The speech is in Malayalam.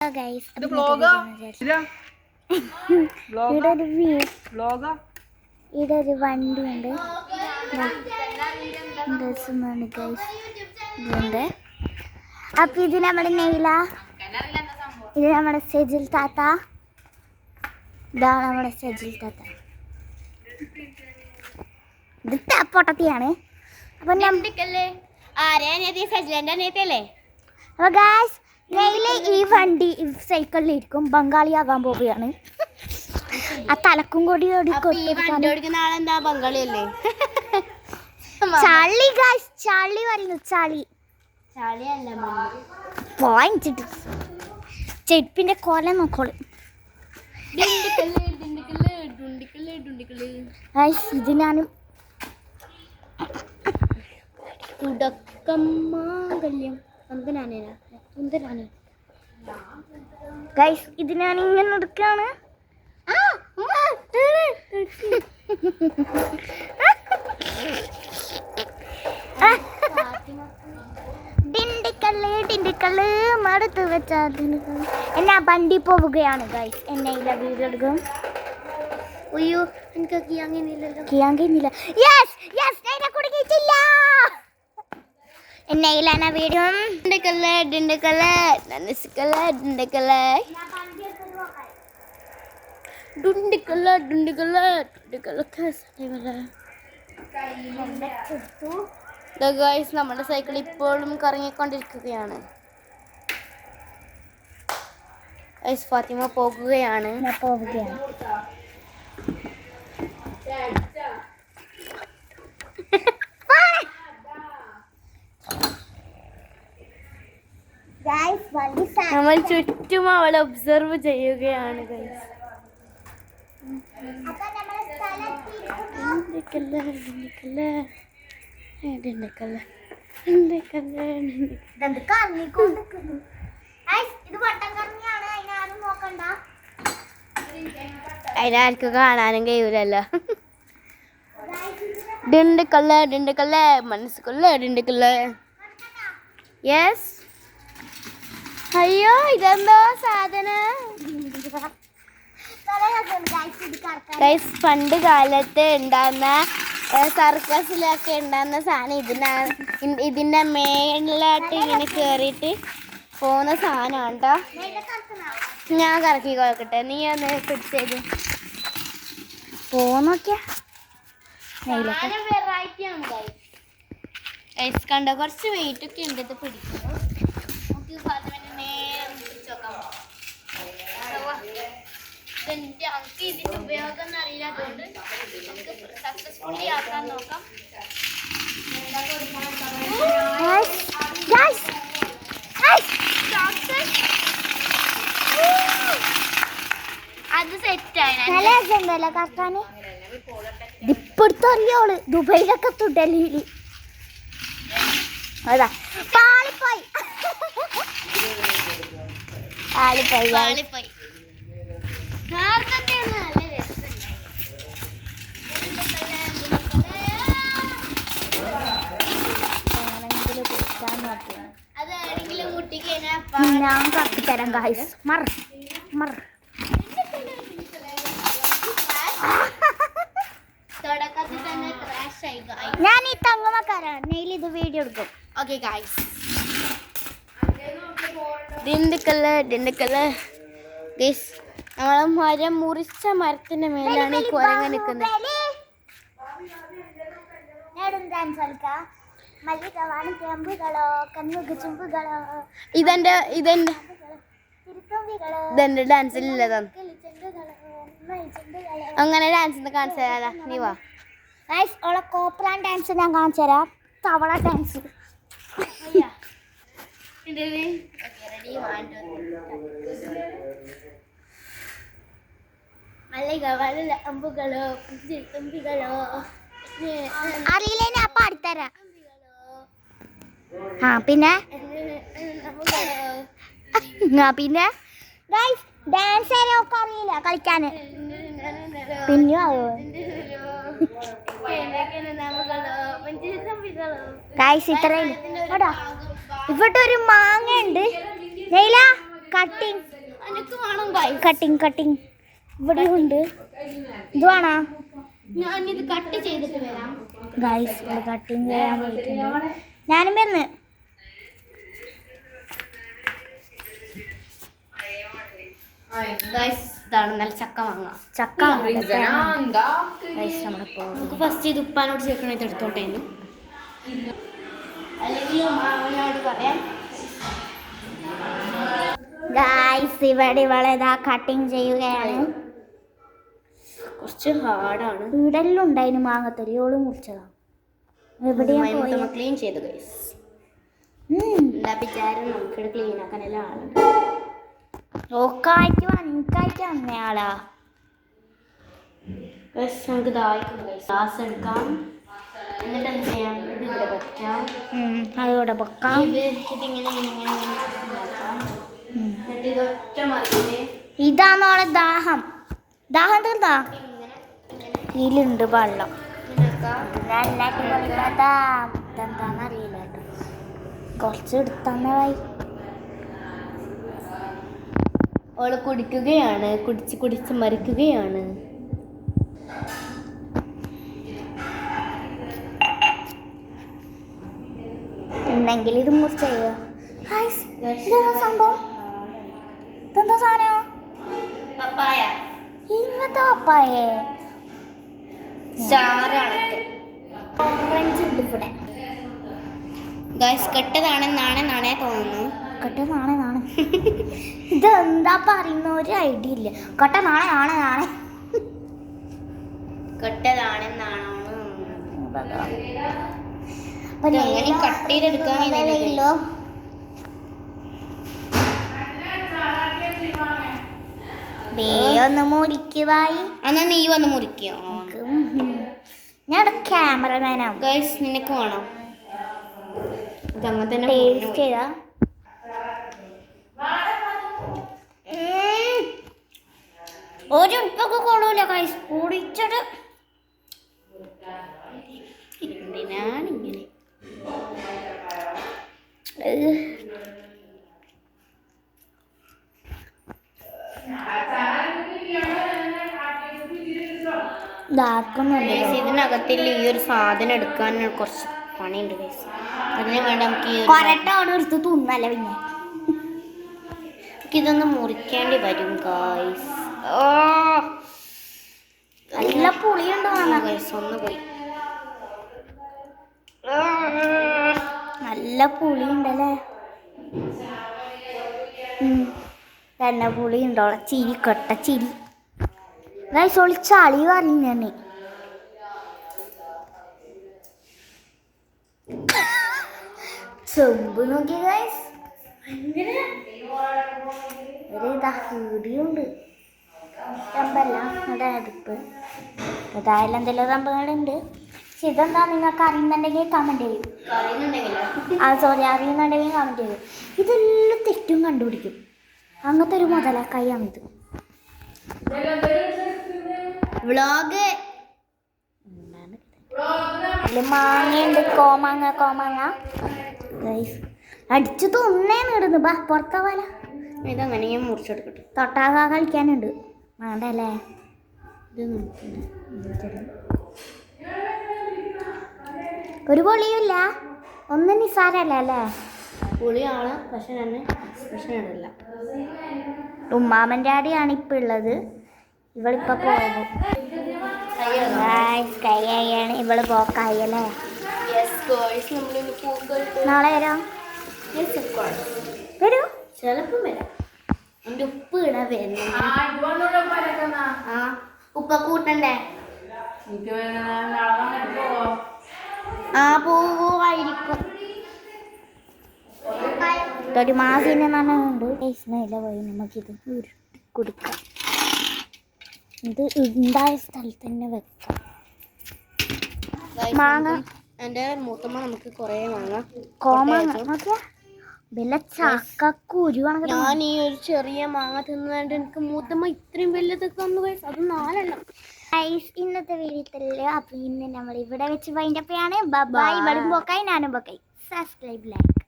Guys, ഇത് വ്ലോഗാ ഇല്ല വ്ലോഗാ ഇതൊരു വണ്ടിയുണ്ട് ഇതുണ്ട്. അപ്പൊ ഇത് നമ്മുടെ നെയ്ല, ഇത് നമ്മുടെ സെജിൽ താത്ത, ഇതാണ് നമ്മുടെ സെജിൽ താത്ത. ഇത് പൊട്ടത്തിയാണ്. അപ്പൊ അപ്പൊ ഗായ്സ് നെയ്ല ഈ വണ്ടി സൈക്കിളിലിരിക്കും, ബംഗാളിയാകാൻ പോവുകയാണ്. ആ തലക്കും കൂടി ചളി ഗായ്സ്, ചളി പറയുന്നു, ചളി പോയിച്ചിട്ട് ചെരുപ്പിന്റെ കൊല നോക്കോളൂ. ഇത് ഞാനും ഗൈസ് ഇത് ഞാൻ ഇങ്ങനെ എടുക്കാണ്. ഡിണ്ടിക്കല്ല് മടുത്ത് വെച്ച എന്നാ വണ്ടി പോവുകയാണ് ഗൈസ്. എന്നെ ഇല്ല വീഡിയോ എടുക്കും. അയ്യോ എനിക്ക് കിയാങ്ങില്ല. യെസ് യെസ് എന്നെ കുടുങ്ങിയിട്ടില്ല. എന്നെ ഇല്ല വീഡിയോ ഗൈസ് നമ്മുടെ സൈക്കിൾ ഇപ്പോഴും കറങ്ങിക്കൊണ്ടിരിക്കുകയാണ്. ഗൈസ് ഫാത്തിമ പോകുകയാണ്. നമ്മൾ ചുറ്റും അവളെ ഒബ്സർവ് ചെയ്യുകയാണ് ഗൈസ്. അതിനാർക്കും കാണാനും കഴിയൂലല്ലോ. ഡിണ്ടിക്കല്ല മനസ്സിക്കുള്ള യെസ്. അയ്യോ ഇതെന്തോ സാധനം ഗൈസ്. പണ്ട് കാലത്ത് ഉണ്ടാകുന്ന സർക്കസിലൊക്കെ ഉണ്ടാകുന്ന സാധനം ഇതിന്റെ മേളിലായിട്ട് ഇങ്ങനെ കേറിയിട്ട് പോകുന്ന സാധനമാണ് കേട്ടോ. ഞാൻ കറക്കി കൊടുക്കട്ടെ, നീ ഒന്ന് പിടിച്ചത് പോന്നൊക്കെ വെറൈറ്റി ആണ് ഗൈസ്. കണ്ടോ കുറച്ച് വെയിറ്റ് ഒക്കെ ഉണ്ട്. ഇത് പിടിക്കുന്നു. ഇതിന്റെ ഉപയോഗം അറിയില്ലാത്തതുകൊണ്ട് നമുക്ക് സക്സസ്ഫുള്ളി ആക്കാൻ നോക്കാം. അത് സെറ്റായി ഇപ്പോഴത്തറിയോള് ദുബൈയിലൊക്കെ ഡൽഹിയില് അതാ പാളിപ്പോയി. ഞാൻ കത്തിത്തരാം ഗായ്സ്. ഞാൻ ഈ തങ്ങമക്കാരാണ്. നെയ്യിൽ ഇത് വീഡിയോ എടുക്കും. Okay guys. ഡിണ്ടിക്കല്ല് ഗൈസ്. നമ്മളെ മരം മുറിച്ച മരത്തിന്റെ മേലാണ് ഈ കുരങ്ങ നിൽക്കുന്നത്. ഇതെന്റെ ഡാൻസിലില്ലതാ. അങ്ങനെ ഡാൻസ് കാണിച്ചു തരാ. നീ വാ. ഓളെ കോപ്രാൻ ഡാൻസ് ഞാൻ കാണിച്ചു തരാം. തവള ഡാൻസ്. അറിയില്ല, ഞാൻ പാടിത്തരാം. പിന്നെ ഡാൻസ് ഒക്കെ അറിയില്ല കളിക്കാന്. പിന്നെ ഇത്രയും ഇവിടെ ഒരു മാങ്ങ ഉണ്ട്. നെയ്ല കട്ടിങ് എനിക്ക് വേണം guys. കട്ടിങ് ഇവിടെ ഉണ്ട്. ഇത് വേണോ ഞാൻ ഇത് കട്ട് ചെയ്തിട്ട് വരാം. ഗൈസ് ഇവിടെ കട്ടിങ് ചെയ്യാൻ പോയിട്ടുണ്ട്. ഞാനും വന്ന് Guys, ഇതാണ് നല്ല ചക്ക മാങ്ങ. ചക്ക നമുക്ക് ഫസ്റ്റ് ഇത് ഉപ്പാനോട് ചേർക്കണ ഇത് എടുത്തോട്ടെ അല്ലെങ്കിൽ മാമനോട് പറയാം. ഗൈസ് ഇവിടെ ഇവളെതാ കട്ടിങ് ചെയ്യുകയാണ്. കുറച്ച് ഹാർഡാണ്. വീടെല്ലാം ഉണ്ടായിരുന്നു മാങ്ങത്തൊലിയോട് മുറിച്ചതാണ്. എവിടെയാ ക്ലീൻ ചെയ്തു ഗൈസ്. എന്താ വിചാരം നമുക്കിവിടെ ക്ലീൻ ആക്കാൻ എല്ലാം ആളുണ്ട്. ഓക്കായിട്ട് വൻകായിട്ട് വന്നയാളാ. നമുക്ക് ഗ്ലാസ് എടുക്കാം. എന്നിട്ട് എന്ത് ചെയ്യാം, ഇത് ഇവിടെ വെക്കാം. അതോടെ വെക്കാം. ഇതിങ്ങനെ എന്നിട്ട് ഇതൊറ്റ മറിച്ചിട്ട് ഇതാണോളെ ദാഹം തീർന്നാ ഇതിലുണ്ട് വെള്ളം. എന്താന്നറിയില്ല കേട്ടോ. കുറച്ച് എടുത്തന്നായി. അവള് കുടിക്കുകയാണ്. കുടിച്ച് മരിക്കുകയാണ്. ഉണ്ടെങ്കിൽ ഇത് മുറിച്ച് ചെയ്യുക. സംഭവം ഇതെന്താ സാധനം? പപ്പായ ഇങ്ങനത്തെ പപ്പായേ ഓറഞ്ച് ഉണ്ട് ഇവിടെ. ഗൈസ് കെട്ടതാണെന്നാണ് തോന്നുന്നു. നാണെ ഇതെന്താ പറയുന്ന ഒരു ഐഡിയ ഇല്ല. നാണെ കെട്ടതാണെന്നാണോ എങ്ങനെ കട്ട് ചെയ്തെടുക്കാനില്ലോ. ഒന്ന് മുറിക്കുവായി. എന്നാ നീ വന്ന് മുറിക്കോ. ഞാൻ ക്യാമറമാനാവും. ഗൈസ് നിനക്ക് വേണം ഇതങ്ങനെ തന്നെ ടേസ്റ്റ് ചെയ്താ ഒരു ഉപ്പൊക്കെ കൊള്ളൂല ഗൈസ്. കുടിച്ചത് എന്തിനാണിങ്ങനെ. ഇതാക്കുന്നുണ്ട്. ഇതിനകത്തിൽ ഈ ഒരു സാധനം എടുക്കാൻ കുറച്ച് പണിയുണ്ട് ഗൈസ്. അതിന് വേണ്ട നമുക്ക് കൊരട്ടോട് എടുത്ത് തിന്നല്ല. പിന്നെ ഇതൊന്ന് മുറിക്കേണ്ടി വരും ഗൈസ്. നല്ല പുളിയുണ്ടോ ഗൈസ് ഒന്ന് പോയി. നല്ല പുളിയുണ്ടല്ലേ. തന്നെ പുളി ഉണ്ടോളെ. ചിരി കൊട്ട ചിരി ഗൈസ്. ഒളിച്ചാളി പറയുന്നേ. ചെമ്പ് നോക്കി ഗൈസ്. ഇടിയുണ്ട്. ചെമ്പല്ല ഇവിടെ അടുപ്പ്. അതായാലും എന്തെല്ലാം സംഭവങ്ങളുണ്ട്. പക്ഷെ ഇതെന്താ നിങ്ങൾക്ക് അറിയുന്നുണ്ടെങ്കിൽ കമൻറ്റ് ചെയ്യും. അറിയുന്നുണ്ടെങ്കിൽ കമൻറ്റ് ചെയ്യും. ഇതെല്ലാം തെറ്റും കണ്ടുപിടിക്കും. അങ്ങനത്തെ ഒരു മുതലാക്കൈയാണിത്. വ്ളോഗ് മാങ്ങയുണ്ട്. കോമാങ്ങ അടിച്ചു തിന്നേന്ന് ഇടുന്നു. ബാ പുറത്താ പോലെ. ഇതങ്ങനെ ഞാൻ മുറിച്ചെടുക്കട്ടെ. തൊട്ടാകാ കളിക്കാനുണ്ട്. വേണ്ടല്ലേ. ഒരു പൊളിയുമില്ല. ഒന്നും നിസ്സാരല്ല അല്ലേ. പുളിയാണ് പക്ഷെ ഞാൻ എക്സ്പ്രഷൻ ഇടില്ല. ഉമ്മാമൻ്റെ ആടിയാണ് ഇപ്പം ഉള്ളത്. ഇവളിപ്പോൾ പോകും. കൈയാണ് ഇവള് പോക്കായല്ലേ. നാളെ വരാം. വരൂ. ചിലപ്പം വരാം. എൻ്റെ ഉപ്പ് ഇടാൻ വരുന്നു. ഉപ്പ കൂട്ടണ്ടേ? പോവായിരിക്കും. ഒരു മാസിനെ നന്നുണ്ട്. സ്മെല്ല പോയി. നമുക്കിത് ഉരുട്ടി കൊടുക്കാം. ഇത് ഉണ്ടായ സ്ഥലത്ത് തന്നെ വെക്കാം. മാങ്ങ എൻ്റെ മൂത്തമ്മ നമുക്ക് കുറേ മാങ്ങ കോമാങ്ങ വല്ല ചക്കുരുവാണ്. ഞാൻ ഈ ഒരു ചെറിയ മാങ്ങ തിന്നതുകൊണ്ട് എനിക്ക് മൂത്തമ്മ ഇത്രയും വലുതൊക്കെ വന്നു. അത് 4 എണ്ണം. ഇന്നത്തെ വീഡിയോത്തില് അപ്പൊ ഇന്ന് നമ്മൾ ഇവിടെ വെച്ച് വൈൻഡപ്പ് ചെയ്യാണ്. ബൈ. ഇവളും പോക്കായി ഞാനും പോക്കായി. Subscribe like